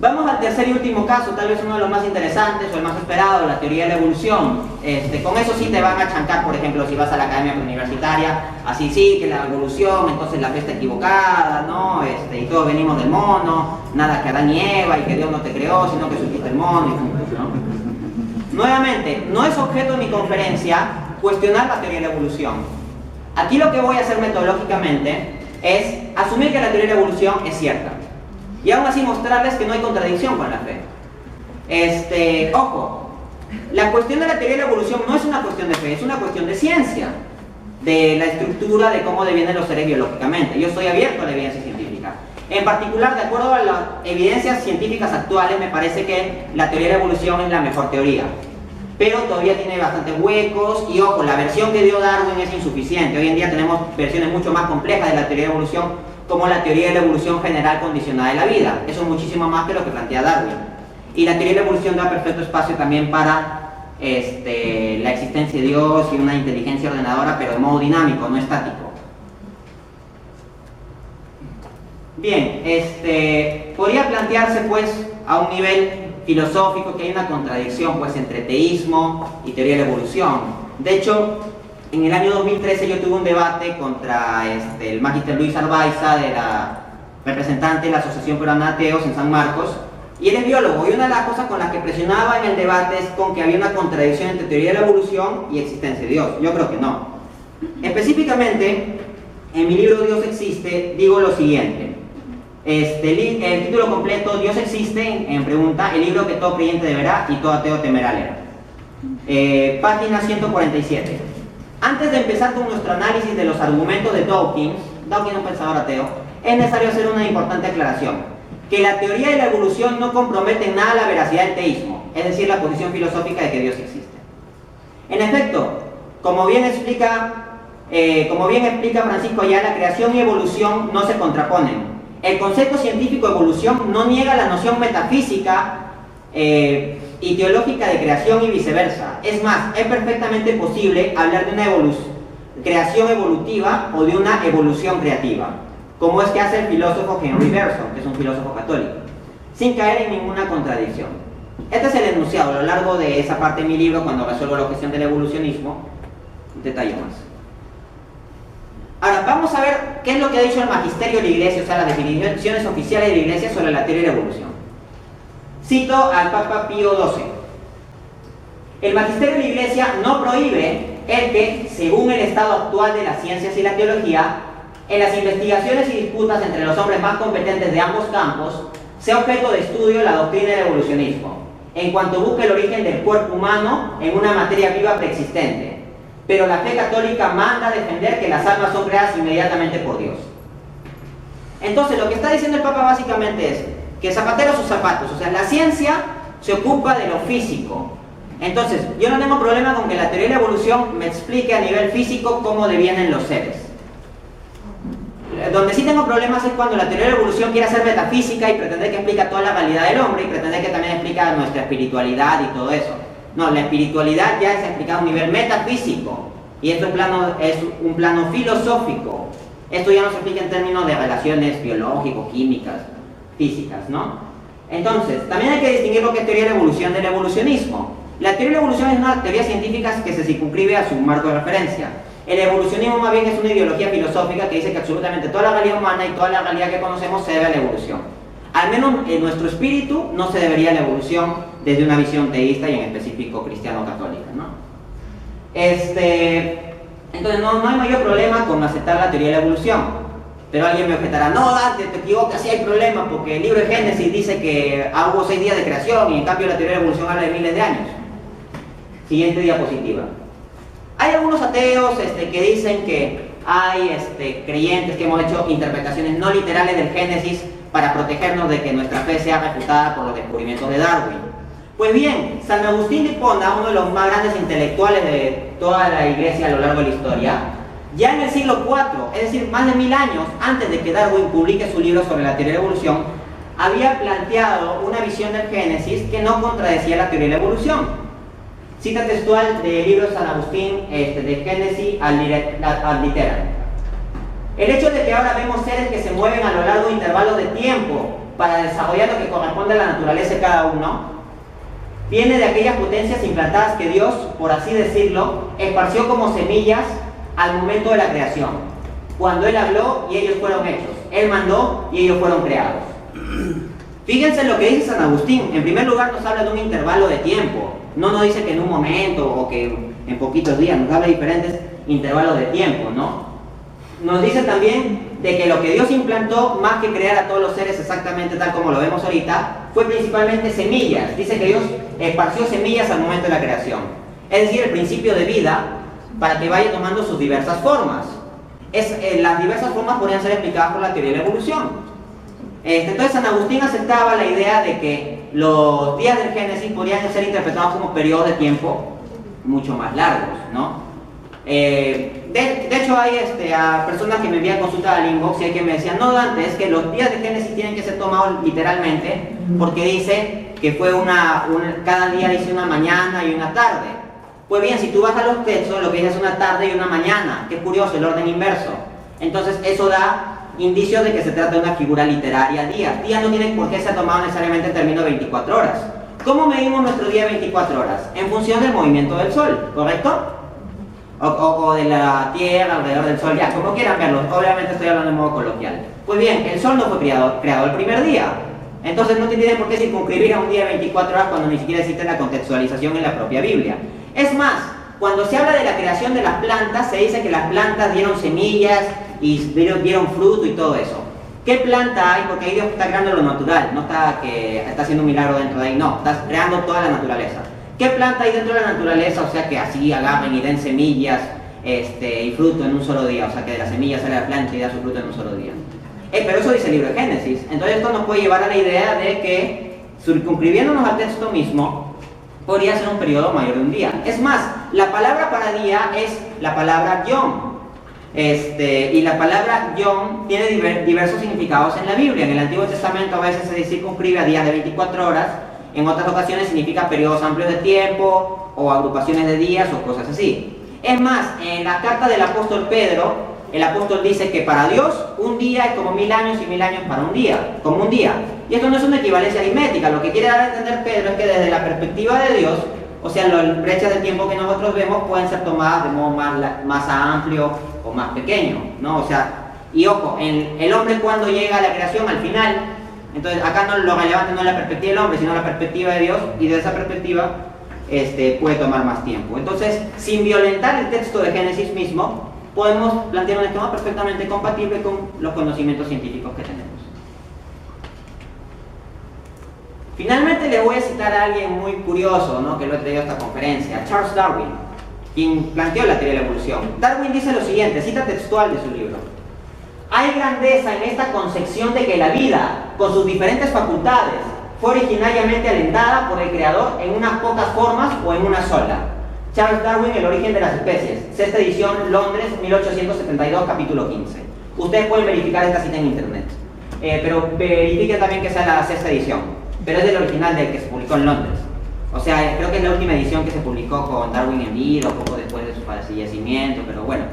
Vamos al tercer y último caso, tal vez uno de los más interesantes o el más esperado, la teoría de la evolución. Con eso sí te van a chancar, por ejemplo, si vas a la academia universitaria, así sí, que la evolución, entonces la fe está equivocada, ¿no? Y todos venimos del mono, nada que Adán y Eva, y que Dios no te creó, sino que surgiste el mono, y punto, ¿no? Nuevamente, no es objeto de mi conferencia cuestionar la teoría de la evolución. Aquí lo que voy a hacer metodológicamente es asumir que la teoría de la evolución es cierta. Y aún así mostrarles que no hay contradicción con la fe. Ojo, la cuestión de la teoría de la evolución no es una cuestión de fe, es una cuestión de ciencia, de la estructura de cómo devienen los seres biológicamente. Yo estoy abierto a la evidencia científica. En particular, de acuerdo a las evidencias científicas actuales, me parece que la teoría de la evolución es la mejor teoría. Pero todavía tiene bastantes huecos y, ojo, la versión que dio Darwin es insuficiente. Hoy en día tenemos versiones mucho más complejas de la teoría de la evolución, como la teoría de la evolución general condicionada de la vida. Eso es muchísimo más que lo que plantea Darwin. Y la teoría de la evolución da perfecto espacio también para la existencia de Dios y una inteligencia ordenadora, pero de modo dinámico, no estático. Bien, podría plantearse pues a un nivel filosófico que hay una contradicción pues entre teísmo y teoría de la evolución. De hecho, en el año 2013 yo tuve un debate contra el magíster Luis Arbaiza, de la representante de la Asociación Peruana de Ateos en San Marcos, y él es biólogo, y una de las cosas con las que presionaba en el debate es con que había una contradicción entre teoría de la evolución y existencia de Dios. Yo creo que no. Específicamente, en mi libro Dios existe, digo lo siguiente. El título completo, Dios existe, en pregunta, el libro que todo creyente deberá y todo ateo temerá leer. Página 147. Antes de empezar con nuestro análisis de los argumentos de Dawkins es un pensador ateo, es necesario hacer una importante aclaración: que la teoría de la evolución no compromete en nada la veracidad del teísmo, es decir, la posición filosófica de que Dios existe. En efecto, como bien explica Francisco Ayala, creación y evolución no se contraponen. El concepto científico de evolución no niega la noción metafísica y teológica de creación y viceversa. Es más, es perfectamente posible hablar de una creación evolutiva o de una evolución creativa, como es que hace el filósofo Henry Bergson, que es un filósofo católico, sin caer en ninguna contradicción. Este es el enunciado. A lo largo de esa parte de mi libro, cuando resuelvo la cuestión del evolucionismo, detallo más. Ahora, vamos a ver qué es lo que ha dicho el magisterio de la Iglesia, o sea, las definiciones oficiales de la Iglesia sobre la teoría de la evolución. Cito al Papa Pío XII. El magisterio de la Iglesia no prohíbe el que, según el estado actual de las ciencias y la teología, en las investigaciones y disputas entre los hombres más competentes de ambos campos, sea objeto de estudio la doctrina del evolucionismo, en cuanto busque el origen del cuerpo humano en una materia viva preexistente. Pero la fe católica manda a defender que las almas son creadas inmediatamente por Dios. Entonces, lo que está diciendo el Papa básicamente es que zapatero a sus zapatos, o sea, la ciencia se ocupa de lo físico. Entonces, yo no tengo problema con que la teoría de la evolución me explique a nivel físico cómo devienen los seres. Donde sí tengo problemas es cuando la teoría de la evolución quiere ser metafísica y pretender que explica toda la realidad del hombre y pretender que también explica nuestra espiritualidad y todo eso. No, la espiritualidad ya es explicada a un nivel metafísico y esto es un plano filosófico. Esto ya no se explica en términos de relaciones biológicos, químicas, físicas, ¿no? Entonces, también hay que distinguir lo que es teoría de la evolución del evolucionismo. La teoría de la evolución es una teoría científica que se circunscribe a su marco de referencia. El evolucionismo más bien es una ideología filosófica que dice que absolutamente toda la realidad humana y toda la realidad que conocemos se debe a la evolución. Al menos en nuestro espíritu no se debería a la evolución desde una visión teísta y en específico cristiano-católica, ¿no? Entonces no hay mayor problema con aceptar la teoría de la evolución. Pero alguien me objetará: no, Dante, te equivocas, sí hay problema, porque el libro de Génesis dice que hubo 6 días de creación y en cambio la teoría de la evolución habla de miles de años. Siguiente diapositiva. Hay algunos ateos que dicen que hay creyentes que hemos hecho interpretaciones no literales del Génesis para protegernos de que nuestra fe sea refutada por los descubrimientos de Darwin. Pues bien, San Agustín de Hipona, uno de los más grandes intelectuales de toda la Iglesia a lo largo de la historia, ya en el siglo IV, es decir, más de 1000 años antes de que Darwin publique su libro sobre la teoría de la evolución, había planteado una visión del Génesis que no contradecía la teoría de la evolución. Cita textual del libro de San Agustín, de Génesis ad litera. El hecho de que ahora vemos seres que se mueven a lo largo de intervalos de tiempo para desarrollar lo que corresponde a la naturaleza de cada uno, viene de aquellas potencias implantadas que Dios, por así decirlo, esparció como semillas al momento de la creación. Cuando Él habló y ellos fueron hechos. Él mandó y ellos fueron creados. Fíjense lo que dice San Agustín. En primer lugar nos habla de un intervalo de tiempo. No nos dice que en un momento o que en poquitos días, nos habla de diferentes intervalos de tiempo, ¿no? Nos dice también de que lo que Dios implantó, más que crear a todos los seres exactamente tal como lo vemos ahorita, fue principalmente semillas. Dice que Dios esparció semillas al momento de la creación. Es decir, el principio de vida para que vaya tomando sus diversas formas. Las diversas formas podrían ser explicadas por la teoría de la evolución. Entonces San Agustín aceptaba la idea de que los días del Génesis podrían ser interpretados como periodos de tiempo mucho más largos, ¿no? De hecho hay a personas que me envían consulta al inbox y hay que me decían, no Dante, es que los días de Génesis tienen que ser tomados literalmente porque dice que fue cada día dice una mañana y una tarde. Pues bien, si tú vas a los textos, lo que dice es una tarde y una mañana. Qué curioso, el orden inverso. Entonces eso da indicios de que se trata de una figura literaria día. Día no tiene por qué ser tomado necesariamente en términos de 24 horas. ¿Cómo medimos nuestro día de 24 horas? En función del movimiento del Sol, ¿correcto? O de la Tierra alrededor del Sol, ya, como quieran verlo. Obviamente estoy hablando de modo coloquial. Pues bien, el Sol no fue creado el primer día. Entonces no tiene por qué circunscribir a un día de 24 horas cuando ni siquiera existe la contextualización en la propia Biblia. Es más, cuando se habla de la creación de las plantas, se dice que las plantas dieron semillas y dieron fruto y todo eso. ¿Qué planta hay? Porque ahí Dios está creando lo natural, no está que está haciendo un milagro dentro de ahí, no, está creando toda la naturaleza. ¿Qué planta hay dentro de la naturaleza? O sea que así agarren y den semillas y fruto en un solo día, o sea que de la semilla sale la planta y da su fruto en un solo día. Pero eso dice el libro de Génesis. Entonces esto nos puede llevar a la idea de que, circunscribiéndonos al texto mismo, podría ser un periodo mayor de un día. Es más, la palabra para día es la palabra yom. Y la palabra yom tiene diversos significados en la Biblia. En el Antiguo Testamento a veces se circunscribe a días de 24 horas, en otras ocasiones significa periodos amplios de tiempo, o agrupaciones de días, o cosas así. Es más, en la carta del apóstol Pedro, el apóstol dice que para Dios un día es como 1000 años y 1000 años para un día, como un día. Y esto no es una equivalencia aritmética, lo que quiere dar a entender Pedro es que desde la perspectiva de Dios, o sea, las brechas de tiempo que nosotros vemos pueden ser tomadas de modo más amplio o más pequeño, ¿no? O sea, y ojo, el hombre cuando llega a la creación al final, entonces acá no, lo relevante no es la perspectiva del hombre, sino la perspectiva de Dios, y de esa perspectiva puede tomar más tiempo. Entonces, sin violentar el texto de Génesis mismo, podemos plantear un esquema perfectamente compatible con los conocimientos científicos que tenemos. Finalmente les voy a citar a alguien muy curioso, ¿no? Que lo he traído a esta conferencia, Charles Darwin, quien planteó la teoría de la evolución. Darwin dice lo siguiente, cita textual de su libro: hay grandeza en esta concepción de que la vida, con sus diferentes facultades, fue originariamente alentada por el Creador en unas pocas formas o en una sola. Charles Darwin, El origen de las especies, sexta edición, Londres, 1872, capítulo 15. Ustedes pueden verificar esta cita en internet, pero verifiquen también que sea la sexta edición. Pero es del original del que se publicó en Londres. O sea, creo que es la última edición que se publicó con Darwin en vida, poco después de su fallecimiento, pero bueno,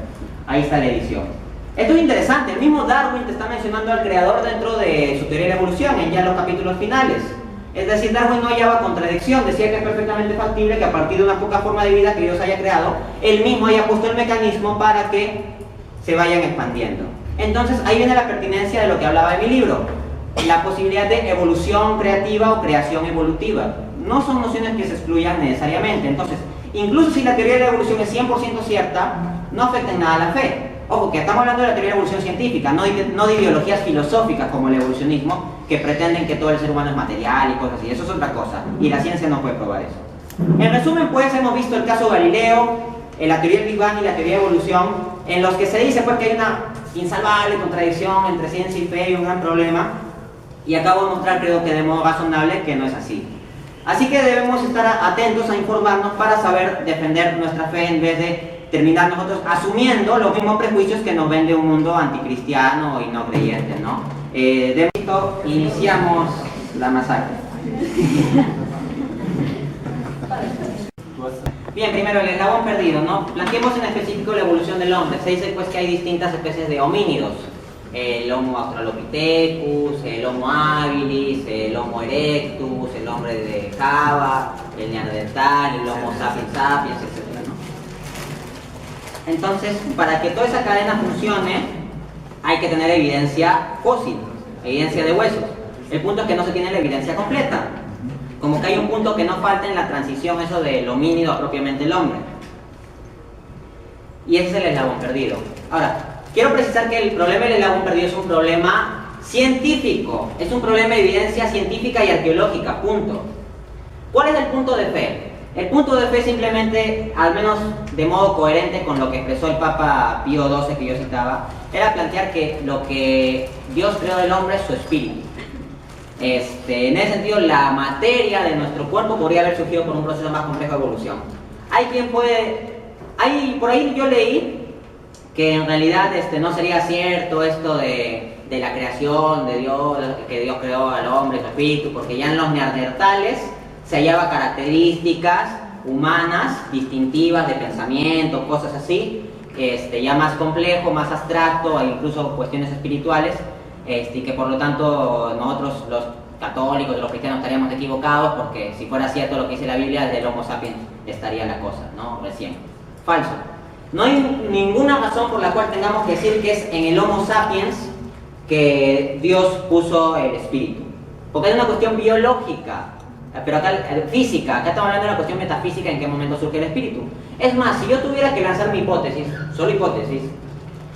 ahí está la edición. Esto es interesante, el mismo Darwin te está mencionando al creador dentro de su teoría de la evolución, en ya los capítulos finales. Es decir, Darwin no hallaba contradicción, decía que es perfectamente factible que a partir de una poca forma de vida que Dios haya creado, él mismo haya puesto el mecanismo para que se vayan expandiendo. Entonces, ahí viene la pertinencia de lo que hablaba de mi libro. La posibilidad de evolución creativa o creación evolutiva. No son nociones que se excluyan necesariamente. Entonces, incluso si la teoría de la evolución es 100% cierta, no afecta en nada a la fe. Ojo, que estamos hablando de la teoría de la evolución científica, no de ideologías filosóficas como el evolucionismo, que pretenden que todo el ser humano es material y cosas así. Eso es otra cosa, y la ciencia no puede probar eso. En resumen, pues, hemos visto el caso Galileo, la teoría del Big Bang y la teoría de evolución, en los que se dice pues, que hay una insalvable contradicción entre ciencia y fe y un gran problema. Y acabo de mostrar, creo que de modo razonable, que no es así. Así que debemos estar atentos a informarnos para saber defender nuestra fe en vez de terminar nosotros asumiendo los mismos prejuicios que nos vende un mundo anticristiano y no creyente, ¿no? De esto iniciamos la masacre. Bien, primero el eslabón perdido, ¿no? Planteemos en específico la evolución del hombre. Se dice pues que hay distintas especies de homínidos. el Homo australopithecus, el Homo habilis, el Homo erectus, el hombre de Java, el neandertal, el Homo sapiens sapiens, etc., ¿no? Entonces, para que toda esa cadena funcione, hay que tener evidencia fósil, evidencia de huesos. El punto es que no se tiene la evidencia completa. Como que hay un punto que no falta en la transición, eso del homínido a propiamente el hombre. Y ese es el eslabón perdido. Ahora, quiero precisar que el problema del eslabón perdido es un problema científico. Es un problema de evidencia científica y arqueológica, punto. ¿Cuál es el punto de fe? El punto de fe simplemente, al menos de modo coherente con lo que expresó el Papa Pío XII que yo citaba, era plantear que lo que Dios creó del hombre es su espíritu. En ese sentido, la materia de nuestro cuerpo podría haber surgido por un proceso más complejo de evolución. Hay quien puede... por ahí yo leí que en realidad no sería cierto esto de la creación de Dios, que Dios creó al hombre, su espíritu, porque ya en los neandertales se hallaban características humanas, distintivas de pensamiento, cosas así, ya más complejo, más abstracto, e incluso cuestiones espirituales, y que por lo tanto nosotros los católicos, los cristianos estaríamos equivocados, porque si fuera cierto lo que dice la Biblia, desde el Homo sapiens estaría la cosa, ¿no? Recién. Falso. No hay ninguna razón por la cual tengamos que decir que es en el Homo sapiens que Dios puso el espíritu, porque es una cuestión biológica. Pero acá, física, acá estamos hablando de una cuestión metafísica, en qué momento surge el espíritu. Es más, si yo tuviera que lanzar mi hipótesis, solo hipótesis,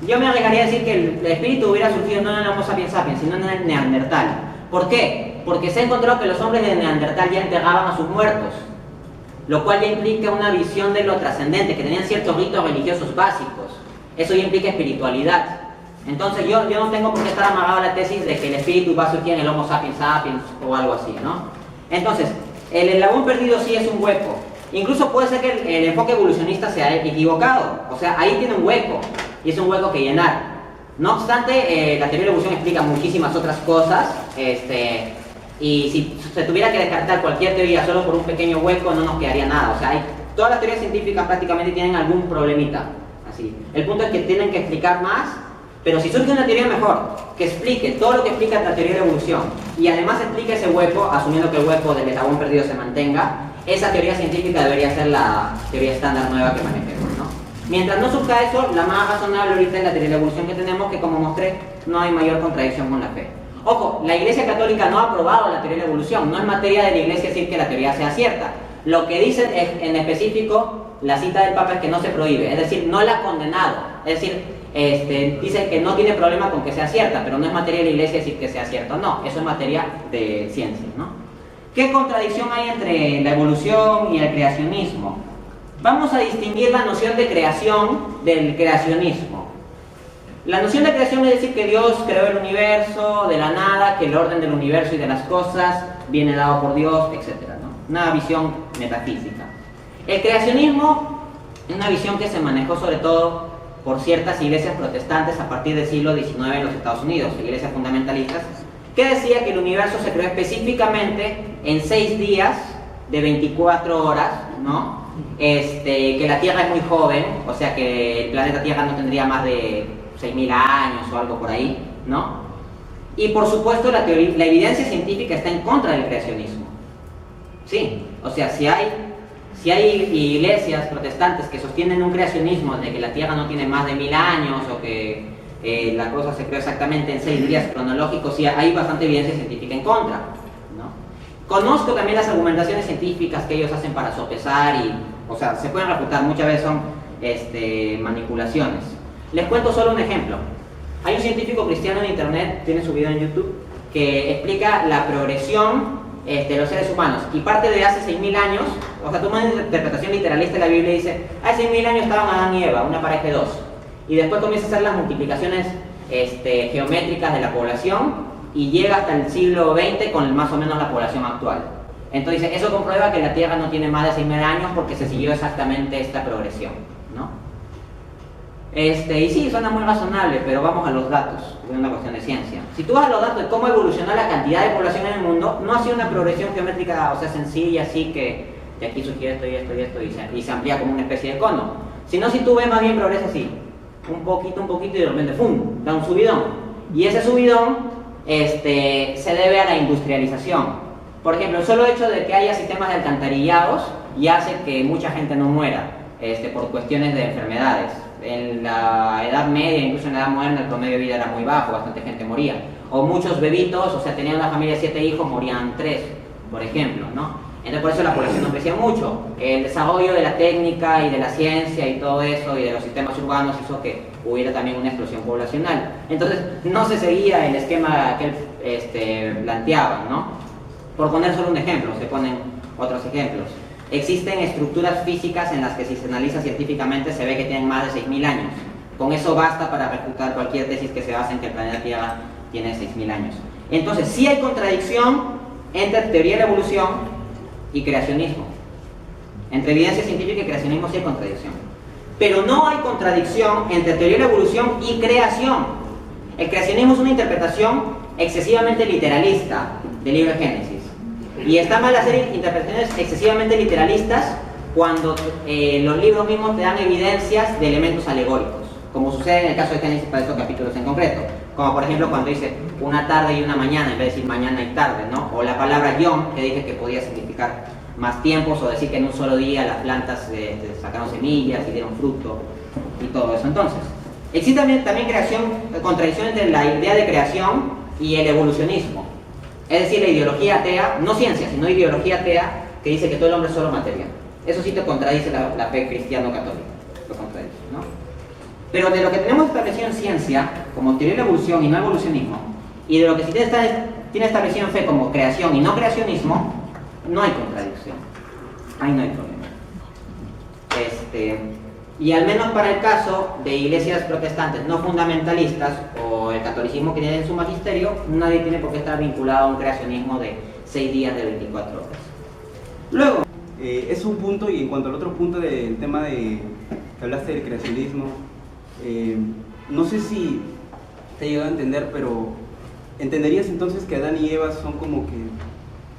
yo me arriesgaría a decir que el espíritu hubiera surgido no en el Homo sapiens sapiens, sino en el neandertal. ¿Por qué? Porque se ha encontrado que los hombres de neandertal ya enterraban a sus muertos, lo cual ya implica una visión de lo trascendente, que tenían ciertos ritos religiosos básicos. Eso ya implica espiritualidad. Entonces yo no tengo por qué estar amarrado a la tesis de que el espíritu va a surgir en el Homo sapiens sapiens o algo así, ¿no? Entonces, el eslabón perdido sí es un hueco. Incluso puede ser que el enfoque evolucionista sea equivocado. O sea, ahí tiene un hueco, y es un hueco que llenar. No obstante, la teoría de la evolución explica muchísimas otras cosas, y si se tuviera que descartar cualquier teoría solo por un pequeño hueco, no nos quedaría nada. O sea, todas las teorías científicas prácticamente tienen algún problemita. Así. El punto es que tienen que explicar más. Pero si surge una teoría mejor, que explique todo lo que explica la teoría de la evolución, y además explique ese hueco, asumiendo que el hueco del eslabón perdido se mantenga, esa teoría científica debería ser la teoría estándar nueva que manejemos, ¿no? Mientras no surja eso, la más razonable ahorita es la teoría de la evolución que tenemos, que como mostré, no hay mayor contradicción con la fe. Ojo, la Iglesia Católica no ha aprobado la teoría de la evolución, no es materia de la Iglesia decir que la teoría sea cierta. Lo que dice en específico la cita del Papa es que no se prohíbe, es decir, no la ha condenado, es decir, dice que no tiene problema con que sea cierta, pero no es materia de la Iglesia decir que sea cierto, no, eso es materia de ciencia, ¿no? ¿Qué contradicción hay entre la evolución y el creacionismo? Vamos a distinguir la noción de creación del creacionismo. La noción de creación es decir que Dios creó el universo de la nada, que el orden del universo y de las cosas viene dado por Dios, etc., ¿no? Una visión metafísica. El creacionismo es una visión que se manejó sobre todo por ciertas iglesias protestantes a partir del siglo XIX en los Estados Unidos, iglesias fundamentalistas, que decía que el universo se creó específicamente en 6 días de 24 horas, ¿no? Que la Tierra es muy joven, o sea que el planeta Tierra no tendría más de 6.000 años o algo por ahí, ¿no? Y por supuesto la evidencia científica está en contra del creacionismo. Sí, o sea, si hay iglesias protestantes que sostienen un creacionismo de que la Tierra no tiene más de 1000 años o que la cosa se creó exactamente en 6 días cronológicos, sí hay bastante evidencia científica en contra, ¿no? Conozco también las argumentaciones científicas que ellos hacen para sopesar y, o sea, se pueden refutar, muchas veces son manipulaciones. Les cuento solo un ejemplo. Hay un científico cristiano en internet, tiene su video en YouTube, que explica la progresión de los seres humanos, y parte de hace 6.000 años, o sea, toma una interpretación literalista de la Biblia y dice, hace 6.000 años estaban Adán y Eva, una pareja de 2, y después comienza a hacer las multiplicaciones geométricas de la población, y llega hasta el siglo XX con más o menos la población actual. Entonces, eso comprueba que la Tierra no tiene más de 6.000 años porque se siguió exactamente esta progresión, ¿no? Y sí, suena muy razonable, pero vamos a los datos, es una cuestión de ciencia. Si tú vas a los datos de cómo evolucionó la cantidad de población en el mundo, no ha sido una progresión geométrica, o sea, sencilla, así que de aquí surgió esto y esto y esto, y se amplía como una especie de cono. Sino si tú ves más bien progresa así, un poquito, y de repente, ¡fum!, da un subidón. Y ese subidón se debe a la industrialización. Por ejemplo, el solo hecho de que haya sistemas de alcantarillados ya hace que mucha gente no muera por cuestiones de enfermedades. En la Edad Media, incluso en la Edad Moderna, el promedio de vida era muy bajo, bastante gente moría. O muchos bebitos, o sea, tenían una familia de 7 hijos, morían 3, por ejemplo, ¿no? Entonces por eso la población no crecía mucho. El desarrollo de la técnica y de la ciencia y todo eso, y de los sistemas urbanos, hizo que hubiera también una explosión poblacional. Entonces no se seguía el esquema que él planteaba, ¿no? Por poner solo un ejemplo, se ponen otros ejemplos. Existen estructuras físicas en las que si se analiza científicamente se ve que tienen más de 6.000 años. Con eso basta para refutar cualquier tesis que se base en que el planeta Tierra tiene 6.000 años. Entonces sí hay contradicción entre teoría de la evolución y creacionismo. Entre evidencia científica y creacionismo sí hay contradicción. Pero no hay contradicción entre teoría de la evolución y creación. El creacionismo es una interpretación excesivamente literalista del libro de Génesis. Y está mal hacer interpretaciones excesivamente literalistas cuando los libros mismos te dan evidencias de elementos alegóricos, como sucede en el caso de Génesis para estos capítulos en concreto. Como por ejemplo cuando dice una tarde y una mañana en vez de decir mañana y tarde, ¿no? O la palabra yom, que dije que podía significar más tiempos, o decir que en un solo día las plantas sacaron semillas y dieron fruto y todo eso. Entonces, existe también contradicción entre la idea de creación y el evolucionismo. Es decir, la ideología atea, no ciencia, sino ideología atea, que dice que todo el hombre es solo materia. Eso sí te contradice la fe cristiano-católica. Lo contradice, ¿no? Pero de lo que tenemos establecido en ciencia, como teoría de la evolución y no evolucionismo, y de lo que sí tiene establecido en fe como creación y no creacionismo, no hay contradicción. Ahí no hay problema. Y al menos para el caso de iglesias protestantes no fundamentalistas o el catolicismo que tiene en su magisterio, nadie tiene por qué estar vinculado a un creacionismo de 6 días de 24 horas. Luego, es un punto, y en cuanto al otro punto del tema que hablaste del creacionismo, no sé si te he llegado a entender, pero ¿entenderías entonces que Adán y Eva son como que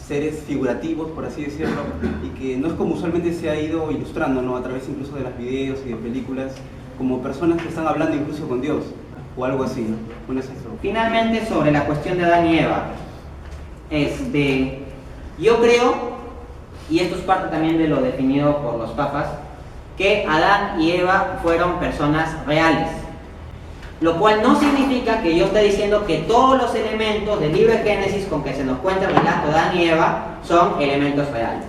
seres figurativos, por así decirlo, y que no es como usualmente se ha ido ilustrando, ¿no? A través incluso de las videos y de películas, como personas que están hablando incluso con Dios, o algo así, ¿no? Bueno, es eso. Finalmente, sobre la cuestión de Adán y Eva, yo creo, y esto es parte también de lo definido por los papas, que Adán y Eva fueron personas reales. Lo cual no significa que yo esté diciendo que todos los elementos del libro de Génesis con que se nos cuenta el relato de Adán y Eva son elementos reales.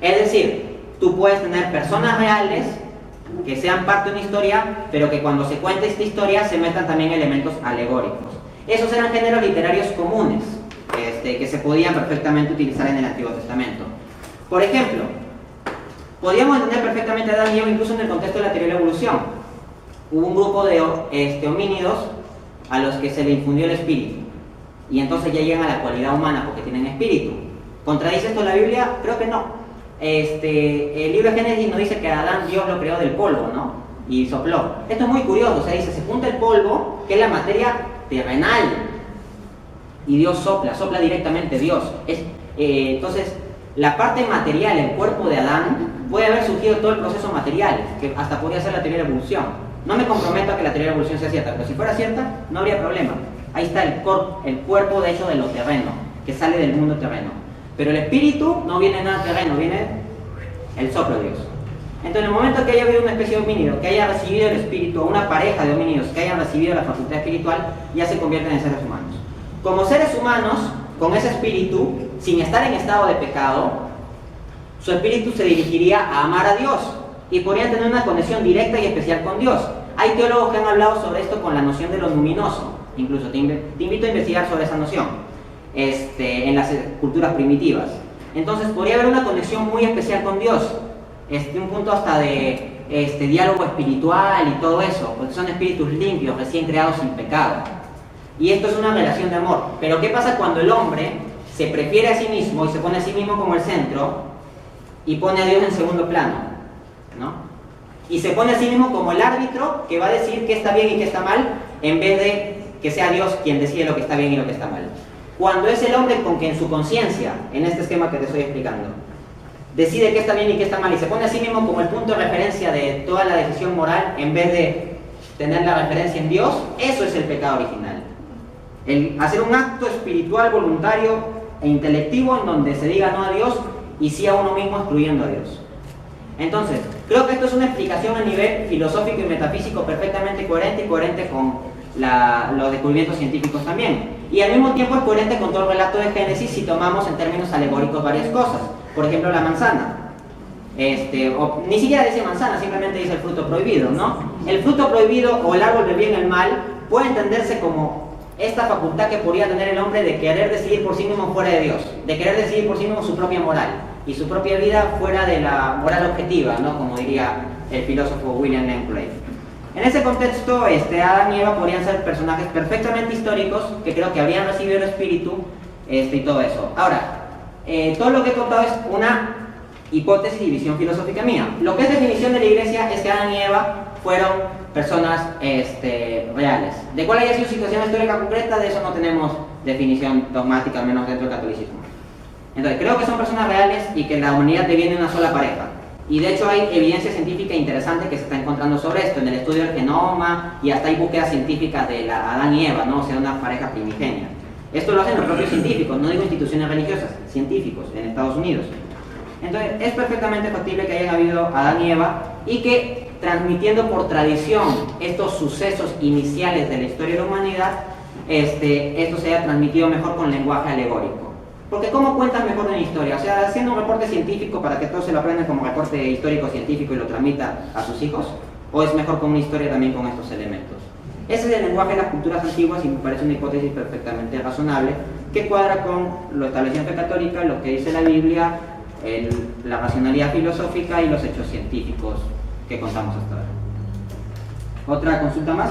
Es decir, tú puedes tener personas reales que sean parte de una historia, pero que cuando se cuente esta historia se metan también elementos alegóricos. Esos eran géneros literarios comunes, que se podían perfectamente utilizar en el Antiguo Testamento. Por ejemplo, podríamos entender perfectamente a Adán y Eva incluso en el contexto de la teoría de la evolución. Hubo un grupo de homínidos a los que se le infundió el espíritu, y entonces ya llegan a la cualidad humana porque tienen espíritu. ¿Contradice esto la Biblia? Creo que no. El libro de Génesis nos dice que a Adán Dios lo creó del polvo, ¿no? Y sopló. Esto es muy curioso, o sea, dice, se junta el polvo, que es la materia terrenal, y Dios sopla directamente Dios. Entonces, la parte material, el cuerpo de Adán, puede haber surgido todo el proceso material, que hasta podría ser la teoría de la evolución. No me comprometo a que la teoría de la evolución sea cierta, pero si fuera cierta, no habría problema. Ahí está el cuerpo, de hecho, de lo terreno, que sale del mundo terreno. Pero el espíritu no viene nada terreno, viene el soplo de Dios. Entonces, en el momento que haya habido una especie de homínido que haya recibido el espíritu, o una pareja de homínidos que hayan recibido la facultad espiritual, ya se convierten en seres humanos. Como seres humanos, con ese espíritu, sin estar en estado de pecado, su espíritu se dirigiría a amar a Dios y podría tener una conexión directa y especial con Dios. Hay teólogos que han hablado sobre esto con la noción de lo luminoso. Incluso te invito a investigar sobre esa noción en las culturas primitivas. Entonces podría haber una conexión muy especial con Dios, un punto hasta de diálogo espiritual y todo eso, porque son espíritus limpios, recién creados sin pecado. Y esto es una relación de amor. Pero ¿qué pasa cuando el hombre se prefiere a sí mismo y se pone a sí mismo como el centro y pone a Dios en segundo plano, ¿no? Y se pone a sí mismo como el árbitro que va a decir qué está bien y qué está mal, en vez de que sea Dios quien decide lo que está bien y lo que está mal? Cuando es el hombre con que en su conciencia, en este esquema que te estoy explicando, decide qué está bien y qué está mal y se pone a sí mismo como el punto de referencia de toda la decisión moral en vez de tener la referencia en Dios, eso es el pecado original. El hacer un acto espiritual, voluntario e intelectivo en donde se diga no a Dios y sí a uno mismo, excluyendo a Dios. Entonces, creo que esto es una explicación a nivel filosófico y metafísico perfectamente coherente y coherente con los descubrimientos científicos también. Y al mismo tiempo es coherente con todo el relato de Génesis si tomamos en términos alegóricos varias cosas. Por ejemplo, la manzana. O ni siquiera dice manzana, simplemente dice el fruto prohibido, ¿no? El fruto prohibido o el árbol del bien y el mal puede entenderse como esta facultad que podría tener el hombre de querer decidir por sí mismo fuera de Dios, de querer decidir por sí mismo su propia moral y su propia vida fuera de la moral objetiva, ¿no? Como diría el filósofo William Lane Craig. En ese contexto, Adán y Eva podrían ser personajes perfectamente históricos que creo que habrían recibido el espíritu y todo eso. Ahora, todo lo que he contado es una hipótesis y visión filosófica mía. Lo que es definición de la Iglesia es que Adán y Eva fueron personas reales. De cuál haya sido su situación histórica concreta, de eso no tenemos definición dogmática, al menos dentro del catolicismo. Entonces, creo que son personas reales y que la humanidad deviene una sola pareja. Y de hecho hay evidencia científica interesante que se está encontrando sobre esto, en el estudio del genoma, y hasta hay búsquedas científicas de la Adán y Eva, ¿no? O sea, una pareja primigenia. Esto lo hacen los propios científicos, no digo instituciones religiosas, científicos en Estados Unidos. Entonces, es perfectamente factible que hayan habido Adán y Eva y que, transmitiendo por tradición estos sucesos iniciales de la historia de la humanidad, esto se haya transmitido mejor con lenguaje alegórico. Porque ¿cómo cuentan mejor una historia? O sea, haciendo un reporte científico para que todos se lo aprendan como reporte histórico-científico y lo transmita a sus hijos, ¿o es mejor con una historia también con estos elementos? Ese es el lenguaje de las culturas antiguas y me parece una hipótesis perfectamente razonable que cuadra con lo establecido en fe católica, lo que dice la Biblia, la racionalidad filosófica y los hechos científicos que contamos hasta ahora. ¿Otra consulta más?